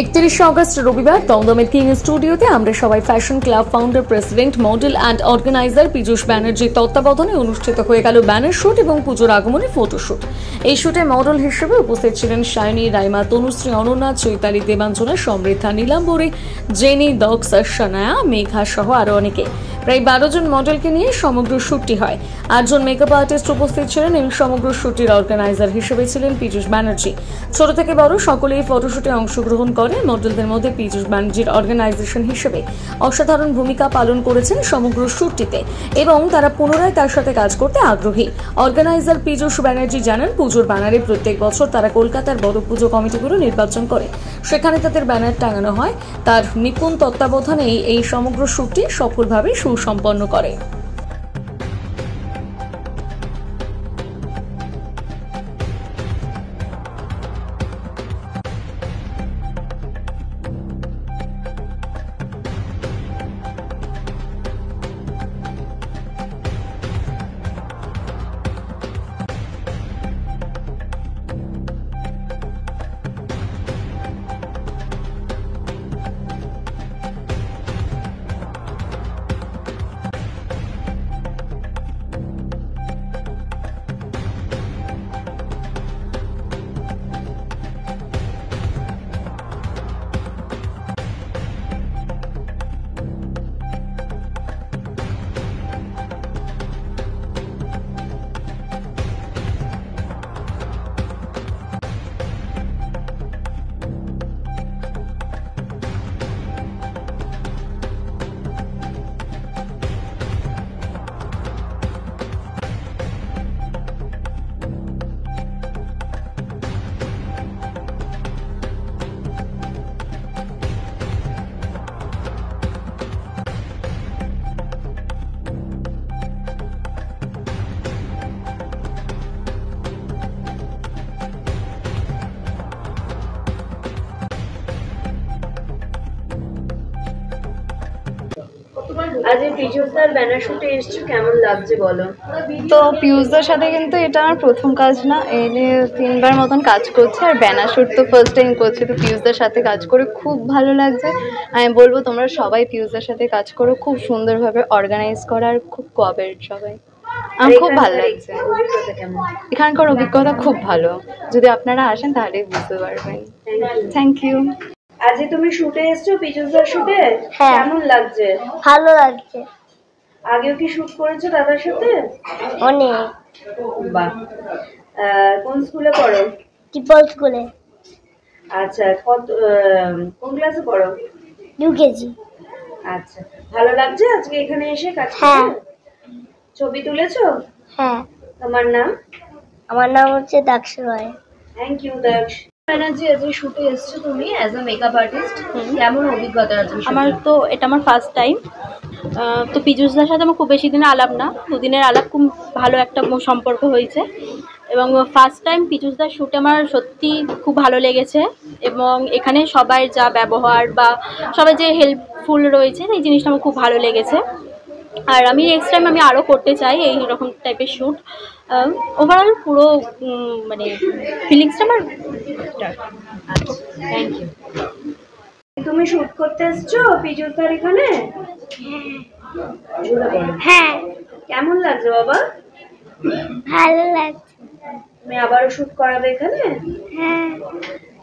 31 August রবিবার দমদমের king স্টুডিওতে আমরা সবাই fashion club founder, president, model and organizer Piyush ব্যানার্জির তত্ত্বাবধানে অনুষ্ঠিত হয়ে গেল ব্যানার শুট এবং পুজোর আগমনে ফটোশুট। এই শুটে মডেল হিসেবে উপস্থিত ছিলেন শাইনি, রাইমা, তনুশ্রী, অনন্যা, চৈতালি, দেবাঞ্জনা, সমৃদ্ধা, নীলাম্বরী, জেনি, দক্স, সানায়া, মেঘা সহ আরও অনেকে। প্রায় 12 জন মডেলকে নিয়ে সমগ্র শুটটি হয়। 8 জন মেকআপ আর্টিস্ট উপস্থিত ছিলেন এবং সমগ্র শুটটির অর্গানাইজার হিসেবে ছিলেন পীযূষ ব্যানার্জি। ছোট থেকে বড় সকলেই ফটোশুটে অংশগ্রহণ করে। মডেলদের মধ্যে পীযূষ ব্যানার্জির অর্গানাইজেশন হিসেবে অসাধারণ ভূমিকা পালন করেছেন সমগ্র শুটটিতে এবং তারা পুনরায় তার সাথে কাজ করতে আগ্রহী। অর্গানাইজার পীযূষ ব্যানার্জি জানান, পুজোর ব্যানারে প্রত্যেক বছর তারা কলকাতার বড় পুজো কমিটিগুলো নির্বাচন করে, সেখানে তাদের ব্যানার টাঙানো হয়। তার নিপুণ তত্ত্বাবধানেই এই সমগ্র শুটটি সফলভাবে সুসম্পন্ন করে। আজ পীযূষদার ব্যানার শুটে এসেছো, কেমন লাগছে বলো? তো পীযূষদার সাথে কিন্তু এটা আমার প্রথম কাজ না, এই নিয়ে 3বার মতন কাজ করছে আর ব্যানার শুট তো ফার্স্ট টাইম করছি। তো পীযূষদার সাথে কাজ করে খুব ভালো লাগছে। আমি বলবো তোমরা সবাই পীযূষদার সাথে কাজ করো, খুব সুন্দরভাবে অর্গানাইজ করা আর খুব কোঅপারেট সবাই। আমার খুব ভালো লাগছে। এখানকার অভিজ্ঞতা খুব ভালো, যদি আপনারা আসেন তাহলে বুঝতে পারবেন। Thank you. আজ তুমি শুটে এসেছো পীযূষদার শুটে, কেমন লাগছে? ভালো লাগছে। আগেও কি শুট করেছো দাদার সাথে? অনেক। বাহ। কোন স্কুলে পড়ো? ট্রিপল স্কুলে। আচ্ছা, কোন ক্লাসে পড়ো? ইউকেজি। আচ্ছা, ভালো লাগছে আজকে এখানে এসে কাজ করতে? হ্যাঁ। ছবি তুলেছো? হ্যাঁ। তোমার নাম? আমার নাম হচ্ছে দক্ষ রয়। থ্যাংক ইউ দক্ষ। ব্যানার্জি, আজ শুটে এসেছো তুমি অ্যাজ আ মেকআপ আর্টিস্ট, কেমন অভিজ্ঞতা আছে? আমার তো এটা আমার ফার্স্ট টাইম। তো পীযূষদার সাথে আমার খুব বেশি দিনের আলাপ না, 2 দিনের আলাপ, খুব ভালো একটা সম্পর্ক হয়েছে এবং ফার্স্ট টাইম পীযূষদার শ্যুটে আমার সত্যি খুব ভালো লেগেছে এবং এখানে সবাই যা ব্যবহার বা সবাই যে হেল্পফুল রয়েছে এই জিনিসটা আমার খুব ভালো লেগেছে। আর আমি নেক্সট টাইম আমি আরও করতে চাই এই রকম টাইপের শ্যুট। ওভারঅল পুরো মানে ফিলিংসটা আমার। Thank you. তুমি শুট করতে এসেছো পীযূষদার এখানে? হ্যাঁ। কেমন লাগছে বাবা? ভালো লাগছে। তুমি আবারও শুট করাবে এখানে? হ্যাঁ।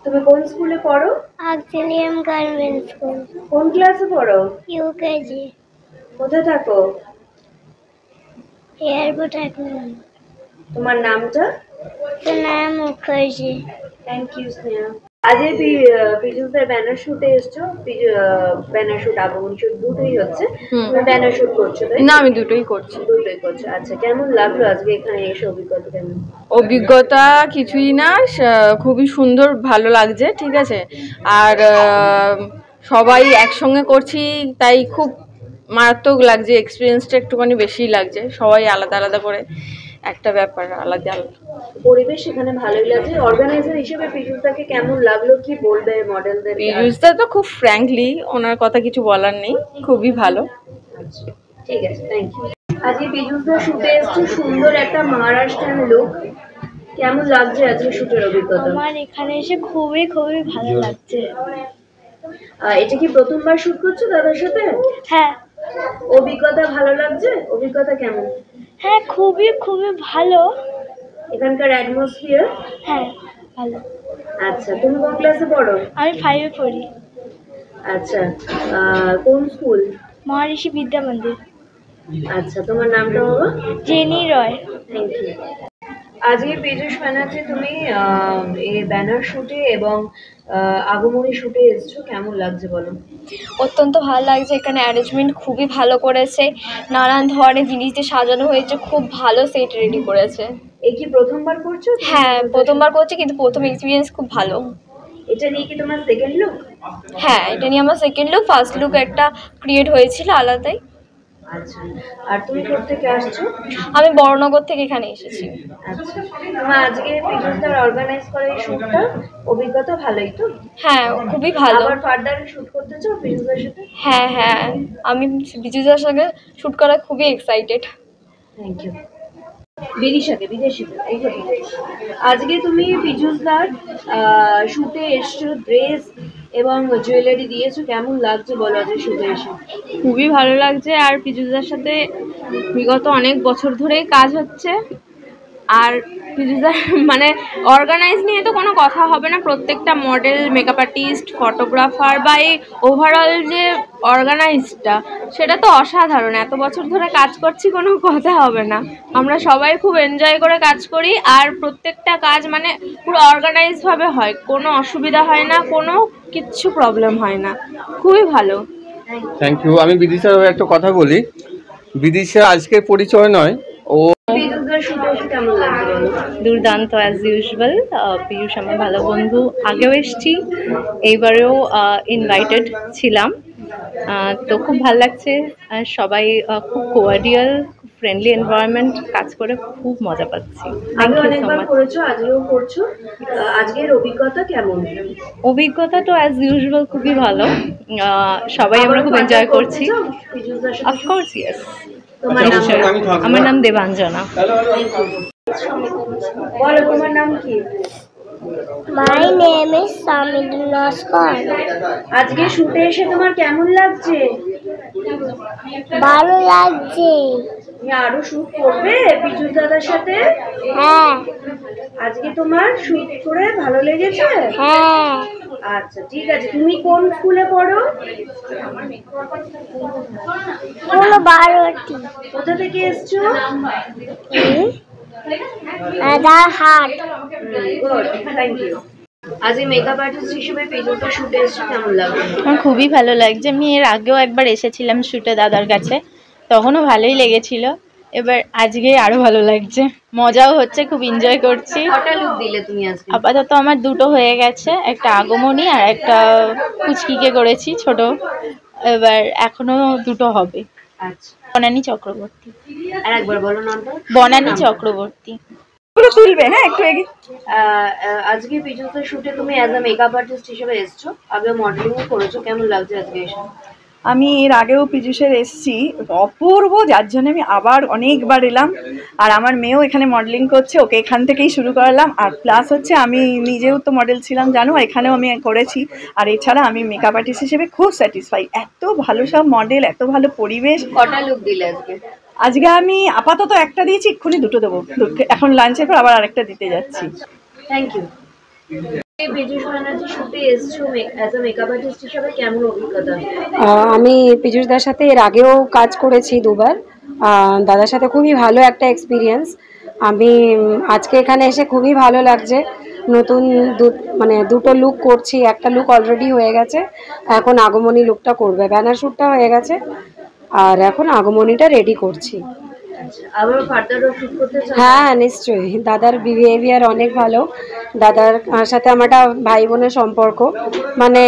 তুমি কোন স্কুলে পড়ো? Auxilium garments school. কোন ক্লাসে পড়ো? ইউকেজি। কোথায় থাকো? এয়ারপোর্ট এখন। তোমার নামটা? স্নেহা মুখার্জি। Thank you Sneha. আজ পীযূষদার ব্যানার শুটে এসছো, ব্যানার শুট আগমন শুট দুটোই হচ্ছে, তুমি ব্যানার শুট করছো তাই না? আমি দুটোই করছি। দুটোই করছো। আচ্ছা, কেমন লাগলো আজকে এখানে এসে? অভিজ্ঞতা কেমন? অভিজ্ঞতা কিছুই না, খুবই সুন্দর, ভালো লাগছে। ঠিক আছে, আর সবাই একসঙ্গে করছি তাই খুব মারাত্মক লাগছে, এক্সপিরিয়েন্সটা একটুখানি বেশিই লাগছে। সবাই আলাদা আলাদা করে একটা ব্যাপার, আলাদা আলাদা পরিবেশ এখানে ভালোই লাগছে। অর্গানাইজার হিসেবে পীযূষদাকে কেমন লাগলো, কি বলবে মডেলদের? পীযূষদা তো খুব ফ্র্যাঙ্কলি, ওনার কথা কিছু বলার নেই, খুবই ভালো। ঠিক আছে, থ্যাংক ইউ। আজকে পীযূষদা শুটে এসেছে, সুন্দর একটা মহারাষ্ট্রিয়ান লুক, কেমন লাগছে আজকে শুটের অভিজ্ঞতা? আমার এখানে এসে খুবই খুবই ভালো লাগছে। এটা কি প্রথমবার শুট করছো দাদার সাথে? হ্যাঁ অভিজ্ঞতা ভালো লাগছে? অভিজ্ঞতা কেমন? হ্যাঁ খুবই খুবই ভালো। এখানকার অ্যাটমসফিয়ার? হ্যাঁ ভালো। আচ্ছা, তুমি কোন ক্লাসে পড়ো? আমি 5-এ পড়ি। আচ্ছা, কোন স্কুল? মহারিষি বিদ্যা মন্দির। আচ্ছা, তোমার নামটা বাবা? জেনি রয়। Thank you. আজকে পীযূষ ব্যানার্জি তুমি এই ব্যানার শুটে এবং আগমনী শুটে এসছো, কেমন লাগছে বলো? অত্যন্ত ভালো লাগছে। এখানে অ্যারেঞ্জমেন্ট খুবই ভালো করেছে, নানান ধরনের জিনিস দিয়ে সাজানো হয়েছে, খুব ভালো সেট রেডি করেছে। এই কি প্রথমবার করছো? হ্যাঁ প্রথমবার করছি, কিন্তু প্রথম এক্সপিরিয়েন্স খুব ভালো। এটা নিয়ে কি তোমার সেকেন্ড লুক? হ্যাঁ এটা নিয়ে আমার সেকেন্ড লুক, ফার্স্ট লুক একটা ক্রিয়েট হয়েছিল আলাদাই। আচ্ছা, আর তুমি কোথা থেকে আসছো? আমি বড়নগর থেকে এখানে এসেছি। আচ্ছা, তোমার আজকে পীযূষদার অর্গানাইজ করা এই শুটটা অভিজ্ঞতা ভালোই তো? হ্যাঁ খুবই ভালো। আবার ফার্দার শুট করতে চাও পীযূষদার সাথে? হ্যাঁ হ্যাঁ, আমি বিজুদার সঙ্গে শ্যুট করা খুবই এক্সাইটেড। Thank you. বিদিশাকে বিদেশি আজকে তুমি পীযূষদার শুটে এসছো, ড্রেস এবং জুয়েলারি দিয়েছো, কেমন লাগছে বলো আজকে শুটে এসে? খুবই ভালো লাগছে। আর পীযূষদার সাথে বিগত অনেক বছর ধরেই কাজ হচ্ছে। আর পীযূষদার মানে অর্গানাইজ নিয়ে তো কোনো কথা হবে না, প্রত্যেকটা মডেল, মেকআপ আর্টিস্ট, ফটোগ্রাফার বা এই ওভারঅল যে অর্গানাইজটা সেটা তো অসাধারণ। এত বছর ধরে কাজ করছি, কোনো কথা হবে না। আমরা সবাই খুব এনজয় করে কাজ করি, আর প্রত্যেকটা কাজ মানে পুরো অর্গানাইজভাবে হয়, কোনো অসুবিধা হয় না, কোনো কিচ্ছু প্রবলেম হয় না, খুবই ভালো। Thank you. আমি বিদিশার হয়ে একটা কথা বলি। বিদিশা আজকের পরিচয় নয়, ও পীযূষদার শুটে এসে কেমন লাগছে বলো? দুর্দান্ত অ্যাজ ইউজুয়াল। পীযূষ আমার ভালো বন্ধু, আগেও এসেছি, এইবারেও ইনভাইটেড ছিলাম। তো খুব ভালো লাগছে, আর সবাই খুব কোয়ার্ডিয়াল, খুব ফ্রেন্ডলি এনভায়রনমেন্ট, কাজ করে খুব মজা পাচ্ছি। আগে অনেকবার করেছো, আজকেও করছো, আজকের অভিজ্ঞতা কেমন? অভিজ্ঞতা তো অ্যাজ ইউজুয়াল খুবই ভালো, সবাই আমরা খুব এনজয় করছি। পীযূষদার সাথে অফকোর্স ইয়েস। তোমার নাম? আমার নাম দেবাঞ্জনা। বলো তোমার নাম কি? My name is Samidun Naskar. আজকে শুটে এসে তোমার কেমন লাগছে? ভালো লাগছে। তুমি আরো শুট করবে পীযূষ দাদার সাথে? হ্যাঁ আজকে তোমার শুট করে ভালো লেগেছে? হ্যাঁ। আচ্ছা ঠিক আছে, তুমি কোন স্কুলে পড়ো? কোনো 12টি। কোথা থেকে এসছো? রাধারহাট। Good, thank you. আজকে মেকআপ আর্টিস্ট হিসেবে পীযূষদার শুটে এসছো, কেমন লাগছে? আমার খুবই ভালো লাগছে। আমি এর আগেও একবার এসেছিলাম শ্যুটে দাদার কাছে, তখনও ভালোই লেগেছিল। এবার আজকে আরো ভালো লাগছে, মজাও হচ্ছে, খুব এনজয় করছি। কটা লুক দিলে তুমি আজকে? আপাতত আমার দুটো হয়ে গেছে, একটা আগমনী আর একটা কুচকিকে করেছি ছোট, এবার এখনো দুটো হবে। আচ্ছা, বনানী চক্রবর্তী। আর একবার বলো নামটা। বনানী চক্রবর্তী। তুলবে হ্যাঁ একটু এগিয়ে। আজকে পীযূষদার শুটে তুমি অ্যাজ আ মেকআপ আর্টিস্ট হিসেবে এসছো, আগে মডেলিংও করেছো, কেমন লাগছে আজকে এসে? আমি এর আগেও পীযূষের এসছি, অপূর্ব, যার জন্য আমি আবার অনেকবার এলাম। আর আমার মেয়েও এখানে মডেলিং করছে, ওকে এখান থেকেই শুরু করালাম। আর প্লাস হচ্ছে আমি নিজেও তো মডেল ছিলাম জানো, এখানেও আমি করেছি। আর এছাড়া আমি মেকআপ আর্টিস্ট হিসেবে খুব স্যাটিসফাই, এত ভালো সব মডেল, এত ভালো পরিবেশ। কটা লুক দিলে আজকে? আজকে আমি আপাতত একটা দিয়েছি, এক্ষুনি দুটো দেবো, এখন লাঞ্চের পর আবার আরেকটা দিতে যাচ্ছি। Thank you. পীযূষ ব্যানার্জি শুটে এসছো অ্যাজ আ মেকআপ আর্টিস্ট হিসেবে, কেমন অভিজ্ঞতা? আমি পীযূষদার সাথে এর আগেও কাজ করেছি দুবার, দাদার সাথে খুবই ভালো একটা এক্সপিরিয়েন্স। আমি আজকে এখানে এসে খুবই ভালো লাগছে। নতুন দুটো লুক করছি, একটা লুক অলরেডি হয়ে গেছে, এখন আগমনী লুকটা করবে। ব্যানার শ্যুটটা হয়ে গেছে আর এখন আগমনীটা রেডি করছি। আবার ফার্দারও শুট করতে চাও? হ্যাঁ নিশ্চয়ই, দাদার বিহেভিয়ার অনেক ভালো। দাদার সাথে আমার একটা ভাই বোনের সম্পর্ক, মানে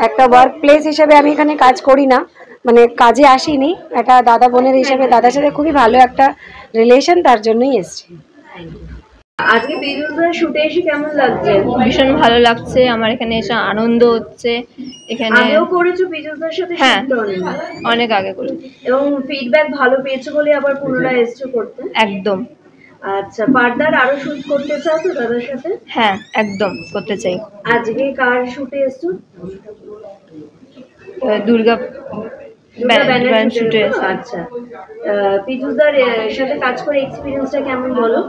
একটা ওয়ার্ক প্লেস হিসেবে আমি এখানে কাজ করি না, মানে কাজে আসিনি, একটা দাদা বোনের হিসেবে দাদার সাথে খুবই ভালো একটা রিলেশন, তার জন্যই এসেছি। আজকে পীযূষদার শুটে এসে কেমন লাগছে? ভীষণ ভালো লাগছে, আমার এখানে এসে আনন্দ হচ্ছে। এখানে আগেও করেছো পীযূষদার সাথে? হ্যাঁ, শুট অনেক আগে করে। এবং ফিডব্যাক ভালো পেয়েছো বলে আবার পুনরায় এসছো করতে? একদম। আচ্ছা, ফার্দার আরো শুট করতে চাও তো দাদার সাথে? হ্যাঁ, একদম করতে চাই। আজকে কার শুটে এসছো? দুর্গা ব্যানার শুটে। আচ্ছা, পীযুষদার সাথে কাজ করে এক্সপিরিয়েন্সটা কেমন বলো?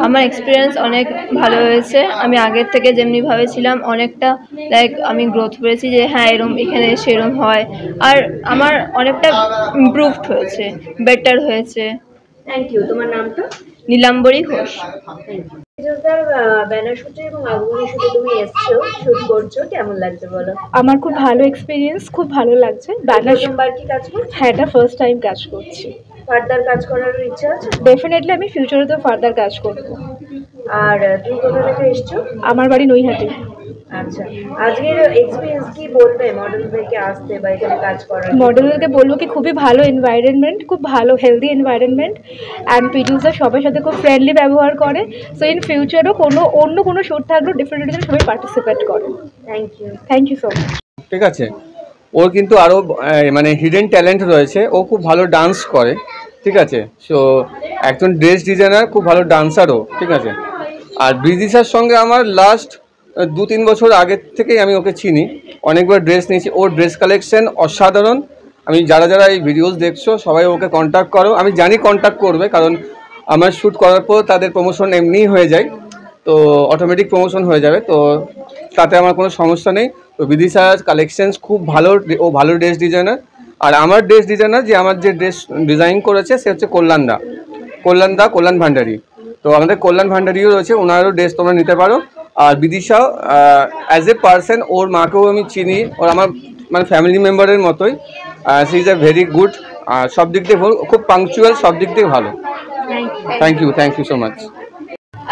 আমার এক্সপিরিয়েন্স অনেক ভালো হয়েছে। আমি আগের থেকে যেমনি ভাবেছিলাম অনেকটা লাইক আমি গ্রোথ করেছি যে হ্যাঁ এরম এখানে সেরম হয়, আর আমার অনেকটা ইমপ্রুভড হয়েছে, বেটার হয়েছে। Thank you. তোমার নামটা? নীলাম্বরী ঘোষ। পীযুষদার ব্যানার শুটে এবং আগমনী শুটে তুমি এসছো, শুট করছো, কেমন লাগছে বলো? আমার খুব ভালো এক্সপিরিয়েন্স, খুব ভালো লাগছে। প্রথমবার কি কাজ করছো? হ্যাঁ, এটা ফার্স্ট টাইম কাজ করছি। ফার্দার কাজ করার ইচ্ছা আছে? ডেফিনেটলি আমি ফিউচারে তো ফার্দার কাজ করব। আর তুমি কোথা থেকে এসছো? আমার বাড়ি নৈহাটি। আচ্ছা, আজকের এক্সপিরিয়েন্স কি বলবে মডেল থেকে আসতে বা এখানে কাজ করার? মডেলকে বলবো কি খুবই ভালো এনভায়রনমেন্ট, খুব ভালো হেলদি এনভায়রনমেন্ট, অ্যান্ড পীযুষদা সবার সাথে খুব ফ্রেন্ডলি ব্যবহার করে। সো ইন ফিউচারও অন্য কোনো শুট থাকলেও ডেফিনেটলি সবাই পার্টিসিপেট করে। Thank you so much. ঠিক আছে, ওর কিন্তু আরও মানে হিডেন ট্যালেন্ট রয়েছে, ও খুব ভালো ডান্স করে। ঠিক আছে, সো একজন ড্রেস ডিজাইনার, খুব ভালো ডান্সারও। ঠিক আছে, আর বিদিশার সঙ্গে আমার লাস্ট 2-3 বছর আগের থেকেই আমি ওকে চিনি, অনেকবার ড্রেস নিয়েছি। ওর ড্রেস কালেকশন অসাধারণ। আমি যারা এই ভিডিওস দেখছো সবাই ওকে কন্ট্যাক্ট করো, আমি জানি কন্ট্যাক্ট করবে, কারণ আমার শ্যুট করার পর তাদের প্রমোশন এমনিই হয়ে যায়, তো অটোমেটিক প্রমোশন হয়ে যাবে, তো তাতে আমার কোনো সমস্যা নেই। তো বিদিশার কালেকশনস খুব ভালো, ও ভালো ড্রেস ডিজাইনার। আর আমার ড্রেস ডিজাইনার যে আমার যে ড্রেস ডিজাইন করেছে সে হচ্ছে কল্যাণ ভান্ডারী। তো আমাদের কল্যাণ ভান্ডারীও রয়েছে, ওনারও ড্রেস তোমরা নিতে পারো। আর বিদিশা অ্যাজ এ পার্সন, ওর মাকেও আমি চিনি, ওর আমার মানে ফ্যামিলি মেম্বারের মতোই। She is a very good, সব দিক দিয়ে খুব পাংচুয়াল, সব দিক দিয়ে ভালো। Thank you so much.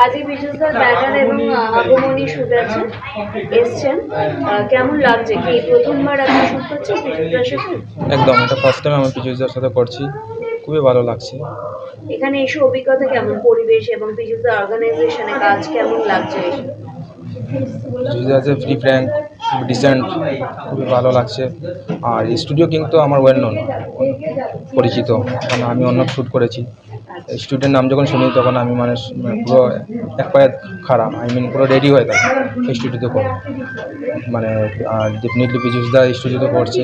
আজকে পীযুষদার ব্যানার এবং আগমনী শুট আছে, এসছেন, কেমন লাগছে? কি প্রথমবার আপনি শুট করছেন পীযুষদার সাথে? একদম, এটা ফার্স্ট টাইম আমি পীযুষদার সাথে করছি, খুবই ভালো লাগছে। এখানে এসে অভিজ্ঞতা কেমন? পরিবেশ এবং পীযুষদার অর্গানাইজেশনে কাজ কেমন লাগছে? পীযুষদা আছে ফ্রি ফ্র্যাঙ্ক, ডিসেন্ট, খুবই ভালো লাগছে। আর স্টুডিও কিন্তু আমার ওয়েল নোন, পরিচিত, কারণ আমি অন্য শ্যুট করেছি। স্টুডেন্ট নাম যখন শুনি তখন আমি মানে পুরো এক পায়ে খারাপ, পুরো রেডি হয়ে থাকি এই স্টুডিওতে করে। মানে ডেফিনেটলি পীযুষদা স্টুডিওতে করছে,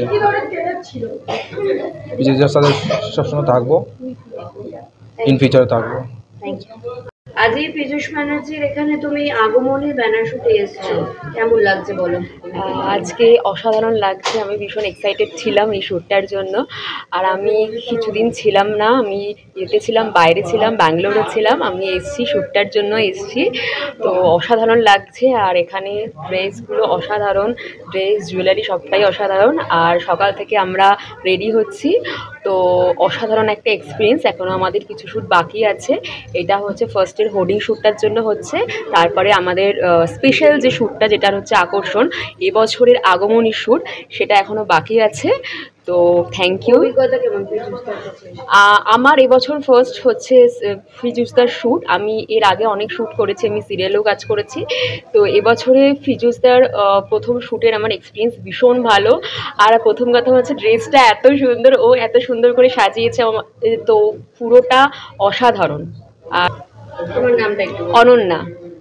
পীযুষদার সাথে সবসময় থাকবো, ইন ফিউচারে থাকবো। আজকে পীযুষ ব্যানার্জির এখানে তুমি আগমনী ব্যানার শুটে এসছো, কেমন লাগছে বলো? আজকে অসাধারণ লাগছে, আমি ভীষণ এক্সাইটেড ছিলাম এই শ্যুটটার জন্য। আর আমি কিছুদিন ছিলাম না, আমি ইয়েতে ছিলাম, বাইরে ছিলাম, ব্যাঙ্গালোরে ছিলাম, আমি এসছি শ্যুটটার জন্য এসছি। তো অসাধারণ লাগছে, আর এখানে ড্রেসগুলো অসাধারণ, ড্রেস জুয়েলারি সবটাই অসাধারণ। আর সকাল থেকে আমরা রেডি হচ্ছি, তো অসাধারণ একটা এক্সপিরিয়েন্স। এখনও আমাদের কিছু শ্যুট বাকি আছে, এটা হচ্ছে ফার্স্টের হোর্ডিং শ্যুটটার জন্য হচ্ছে, তারপরে আমাদের স্পেশাল যে শ্যুটটা যেটার হচ্ছে আকর্ষণ এবছরের আগমনী শ্যুট, সেটা এখনও বাকি আছে। তো থ্যাংক ইউ। আমার এবছর ফার্স্ট হচ্ছে পীযুষদার শ্যুট, আমি এর আগে অনেক শ্যুট করেছি, আমি সিরিয়ালেও কাজ করেছি। তো এবছরে পীযুষদার প্রথম শ্যুটের আমার এক্সপিরিয়েন্স ভীষণ ভালো। আর প্রথম কথা হচ্ছে ড্রেসটা এত সুন্দর, ও এত সুন্দর করে সাজিয়েছে, তো পুরোটা অসাধারণ। আর তোমার নামটা একটু? অনন্যা।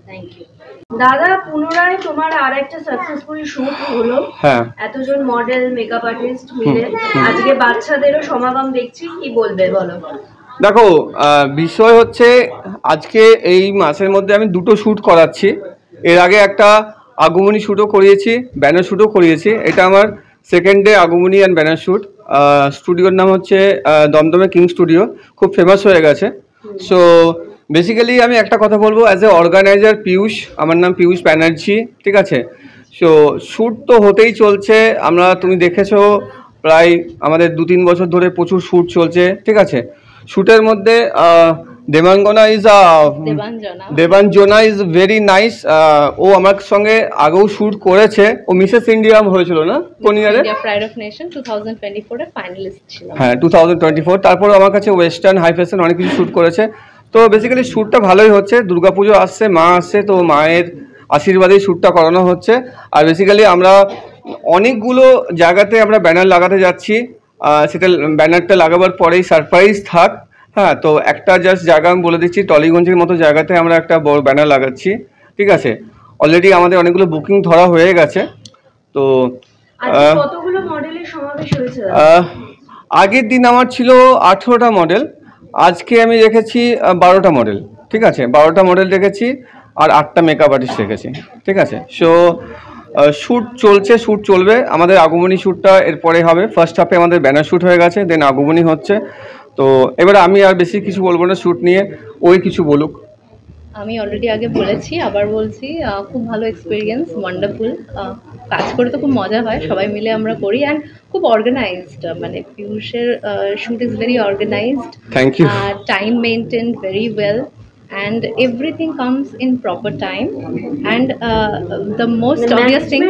থ্যাংক ইউ দাদা। পুনরায় তোমার আর একটা সাকসেসফুল শুট হলো, এতজন মডেল, মেকআপ আর্টিস্ট মিলে, আজকে বাচ্চাদেরও সমাগম দেখছি, কি বলবে বলো? দেখো, বিষয় হচ্ছে আজকে এই মাসের মধ্যে আমি 2টো শ্যুট করাচ্ছি। এর আগে একটা আগমনী শ্যুটও করিয়েছি, ব্যানার শ্যুটও করিয়েছি। এটা আমার second day Agamani and banner shoot. স্টুডিওর নাম হচ্ছে দমদমে কিং স্টুডিও, খুব ফেমাস হয়ে গেছে। সো বেসিক্যালি আমি একটা কথা বলবো, অ্যাজ এ অর্গানাইজার পীযূষ, আমার নাম পীযূষ ব্যানার্জি। ঠিক আছে, সো শ্যুট তো হতেই চলছে, তুমি দেখেছো প্রায় আমাদের 2-3 বছর ধরে প্রচুর শ্যুট চলছে। ঠিক আছে, শ্যুটের মধ্যে দেবাঞ্জনা ইজ ভেরি নাইস। ও আমার সঙ্গে আগেও শ্যুট করেছে, ও মিসেস ইন্ডিয়া হয়েছিল না কোন ইয়ারে? প্রাইড অফ নেশন 2024 এর ফাইনালিস্ট ছিল। হ্যাঁ, 2024। তারপর আমার কাছে ওয়েস্টার্ন, হাই ফ্যাশন অনেক কিছু শ্যুট করেছে। তো বেসিক্যালি শ্যুটটা ভালোই হচ্ছে, দুর্গাপুজো আসছে, মা আসছে, তো মায়ের আশীর্বাদেই শ্যুটটা করানো হচ্ছে। আর বেসিক্যালি আমরা অনেকগুলো জায়গাতে আমরা ব্যানার লাগাতে যাচ্ছি, সেটা ব্যানারটা লাগাবার পরেই সারপ্রাইজ থাক, হ্যাঁ, তো একটা জাস্ট জায়গা আমি বলে দিচ্ছি, টলিগঞ্জের মতো জায়গাতে আমরা একটা বড় ব্যানার লাগাচ্ছি, ঠিক আছে। অলরেডি আমাদের অনেকগুলো বুকিং ধরা হয়ে গেছে। তো কতগুলো মডেলের সমাবেশ হয়েছে? আগের দিন আমার ছিল 18টা মডেল, আজকে আমি রেখেছি 12টা মডেল, ঠিক আছে। 12টা মডেল রেখেছি আর 8টা মেকআপ আর্টিস্ট রেখেছি, ঠিক আছে। সো শ্যুট চলছে, শ্যুট চলবে। আমাদের আগমনী শ্যুটটা এরপরে হবে। ফার্স্ট হাফে আমাদের ব্যানার শ্যুট হয়ে গেছে, দেন আগমনী হচ্ছে। তো এবারে আমি আর বেশি কিছু বলবো না শ্যুট নিয়ে, ওই কিছু বলুক। আমি অলরেডি আগে বলেছি, আবার বলছি, খুব ভালো এক্সপিরিয়েন্স, ওয়ান্ডারফুল। কাজ করে তো খুব মজা হয়, সবাই মিলে আমরা করি অ্যান্ড খুব অর্গানাইজড, মানে পিয়ুষের shoot is very organised, thank you. Time maintained very well and everything comes in proper time and the most obvious thing,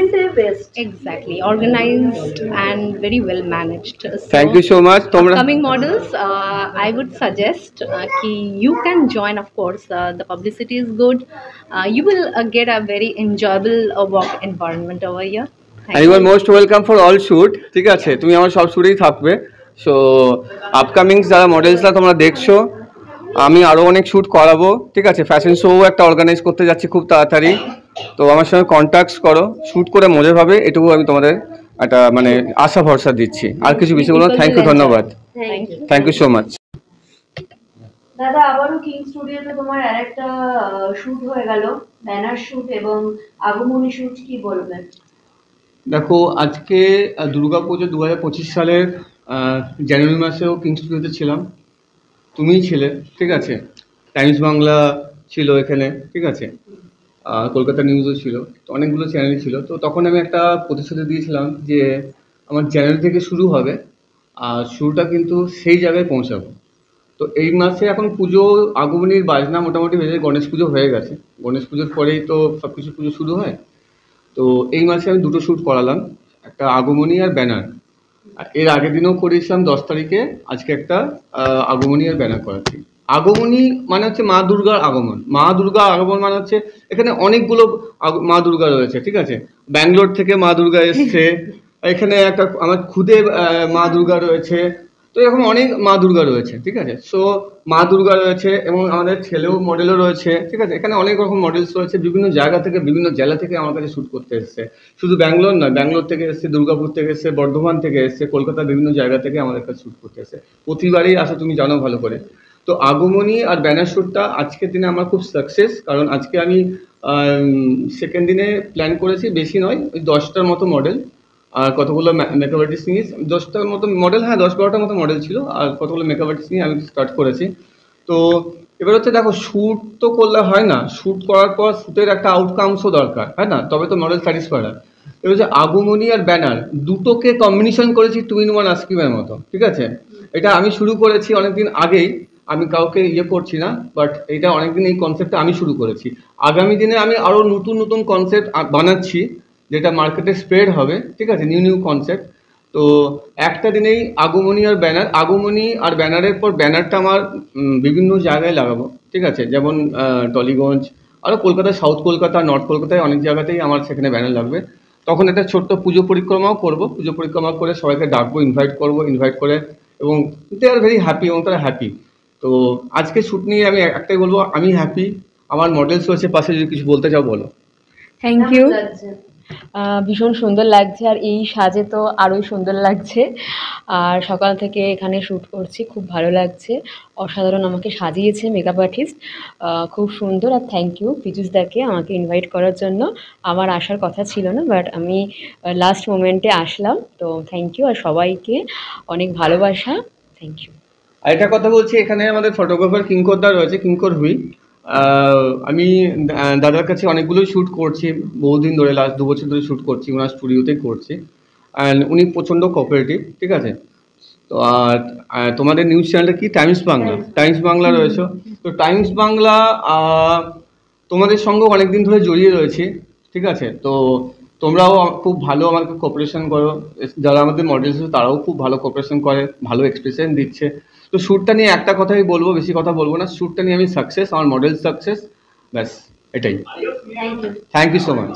exactly, organized and very well managed. So, thank you so much. Upcoming models, I would suggest ki you can join, of course. The publicity is good, you will get a very enjoyable work environment over here. And you are most welcome for all shoot, ঠিক আছে। তুমি আমার সব শুটেই থাকবে। So upcoming যারা মডেলসরা তোমরা দেখছো, আমি আরও অনেক শ্যুট করাবো, ঠিক আছে। ফ্যাশন শো একটা অর্গানাইজ করতে যাচ্ছি খুব তাড়াতাড়ি। তো আমার সঙ্গে কন্ট্যাক্ট করো, শ্যুট করে মজা পাবে, এটুকু আমি তোমাদের একটা মানে আশা ভরসা দিচ্ছি। আর কিছু বিষয় বলো। থ্যাংক ইউ, ধন্যবাদ, থ্যাংক ইউ সো মাচ। দাদা, আবারও কিং স্টুডিওতে তোমার আরেকটা শ্যুট হয়ে গেল, ব্যানার শ্যুট এবং আগমনী শ্যুট, কি বলবেন? দেখো, আজকে দুর্গাপুজো 2025 সালের জানুয়ারি মাসেও কিং স্টুডিওতে ছিলাম, তুমিই ছিলে, ঠিক আছে। টাইমস বাংলা ছিল এখানে, ঠিক আছে। কলকাতা নিউজও ছিল, তো অনেকগুলো চ্যানেল ছিল। তো তখন আমি একটা প্রতিশ্রুতি দিয়েছিলাম যে আমার চ্যানেল থেকে শুরু হবে আর শুরুটা কিন্তু সেই জায়গায় পৌঁছাবো। তো এই মাসে এখন পুজো আগমনীর বাজনা মোটামুটি হয়ে যায়, গণেশ পুজো হয়ে গেছে, গণেশ পুজোর পরেই তো সব কিছু পুজো শুরু হয়। তো এই মাসে আমি দুটো শ্যুট করালাম, একটা আগমনী আর ব্যানার। এর আগের দিনও করেছিলাম 10 তারিখে, আজকে একটা আগমনী আর ব্যানার করাচ্ছি। আগমনী মানে হচ্ছে মা দুর্গার আগমন। মা দুর্গা আগমন মানে হচ্ছে এখানে অনেকগুলো মা দুর্গা রয়েছে, ঠিক আছে। ব্যাঙ্গালোর থেকে মা দুর্গা এসছে, এখানে একটা আমার খুদে মা দুর্গা রয়েছে, তো এরকম অনেক মা দুর্গা রয়েছে, ঠিক আছে। সো মা দুর্গা রয়েছে এবং আমাদের ছেলেও মডেলও রয়েছে, ঠিক আছে। এখানে অনেক রকম মডেলস রয়েছে, বিভিন্ন জায়গা থেকে, বিভিন্ন জেলা থেকে আমার কাছে শ্যুট করতে এসছে। শুধু ব্যাঙ্গালোর নয়, ব্যাঙ্গালোর থেকে এসছে, দুর্গাপুর থেকে এসছে, বর্ধমান থেকে এসছে, কলকাতার বিভিন্ন জায়গা থেকে আমাদের কাছে শ্যুট করতে এসছে। প্রতিবারই আসে, তুমি জানো ভালো করে। তো আগমনী আর ব্যানার শ্যুটটা আজকের দিনে আমার খুব সাকসেস, কারণ আজকে আমি সেকেন্ড দিনে প্ল্যান করেছি, বেশি নয়, ওই 10টার মতো মডেল আর কতগুলো মেকআপ আর্টিস্ট নিয়ে, 10টার মতো মডেল, হ্যাঁ 10-12টার মতো মডেল ছিল, আর কতগুলো মেকআপ আর্টিস্ট নিয়ে আমি স্টার্ট করেছি। তো এবার হচ্ছে দেখো, শ্যুট তো করলে হয় না, শ্যুট করার পর শ্যুটের একটা আউটকামসও দরকার, হ্যাঁ না, তবে তো মডেল স্যাটিসফাইড হয়। এবার হচ্ছে আগমনী আর ব্যানার দুটোকে কম্বিনেশন করেছি 2-in-1 আইসক্রিমের মতো, ঠিক আছে। এটা আমি শুরু করেছি অনেকদিন আগেই, আমি কাউকে করছি না, বাট এটা অনেকদিন এই কনসেপ্টটা আমি শুরু করেছি। আগামী দিনে আমি আরও নতুন নতুন কনসেপ্ট বানাচ্ছি, যেটা মার্কেটে স্প্রেড হবে, ঠিক আছে, নিউ কনসেপ্ট। তো একটা দিনেই আগমনী আর ব্যানার, আগমনী আর ব্যানারের পর ব্যানারটা আমার বিভিন্ন জায়গায় লাগাবো, ঠিক আছে। যেমন টলিগঞ্জ, আরও কলকাতা, সাউথ কলকাতা, নর্থ কলকাতায় অনেক জায়গাতেই আমার সেখানে ব্যানার লাগবে। তখন একটা ছোট্ট পুজো পরিক্রমাও করব, পুজো পরিক্রমা করে সবাইকে ডাকবো, ইনভাইট করবো, ইনভাইট করে, এবং দে আর ভেরি হ্যাপি, এবং তারা হ্যাপি। তো আজকে শ্যুট নিয়ে আমি একটাই বলবো, আমি হ্যাপি। আমার মডেলস হচ্ছে পাশে, যদি কিছু বলতে চাও বলো। Thank you. ভীষণ সুন্দর লাগছে, আর এই সাজে তো আরোই সুন্দর লাগছে। আর সকাল থেকে এখানে শ্যুট করছি, খুব ভালো লাগছে, অসাধারণ আমাকে সাজিয়েছে মেকআপ আর্টিস্ট, খুব সুন্দর। আর থ্যাংক ইউ পীযূষদাকে আমাকে ইনভাইট করার জন্য। আমার আসার কথা ছিল না, বাট আমি লাস্ট মোমেন্টে আসলাম, তো থ্যাংক ইউ। আর সবাইকে অনেক ভালোবাসা, থ্যাংক ইউ। আরেকটা কথা বলছি, এখানে আমাদের ফটোগ্রাফার কিঙ্কর দা রয়েছে, কিঙ্কর হুই। আমি দাদার কাছে অনেকগুলোই শ্যুট করছি, বহুদিন ধরে, লাস্ট 2 বছর ধরে শ্যুট করছি, ওনার স্টুডিওতেই করছি। অ্যান্ড উনি প্রচণ্ড কোঅপারেটিভ, ঠিক আছে। তো আর তোমাদের নিউজ চ্যানেলটা কি? টাইমস বাংলা, টাইমস বাংলা রয়েছে। তো টাইমস বাংলা তোমাদের সঙ্গে অনেকদিন ধরে জড়িয়ে রয়েছে, ঠিক আছে। তো তোমরাও খুব ভালো আমাকে কোঅপারেশন করো, যারা আমাদের মডেলস তারাও খুব ভালো কোঅপারেশন করে, ভালো এক্সপ্রেশন দিচ্ছে। তো শ্যুটটা নিয়ে একটা কথাই বলবো, বেশি কথা বলবো না। শ্যুটটা নিয়ে আমি সাকসেস, আমার মডেল সাকসেস, ব্যাস এটাই। Thank you so much.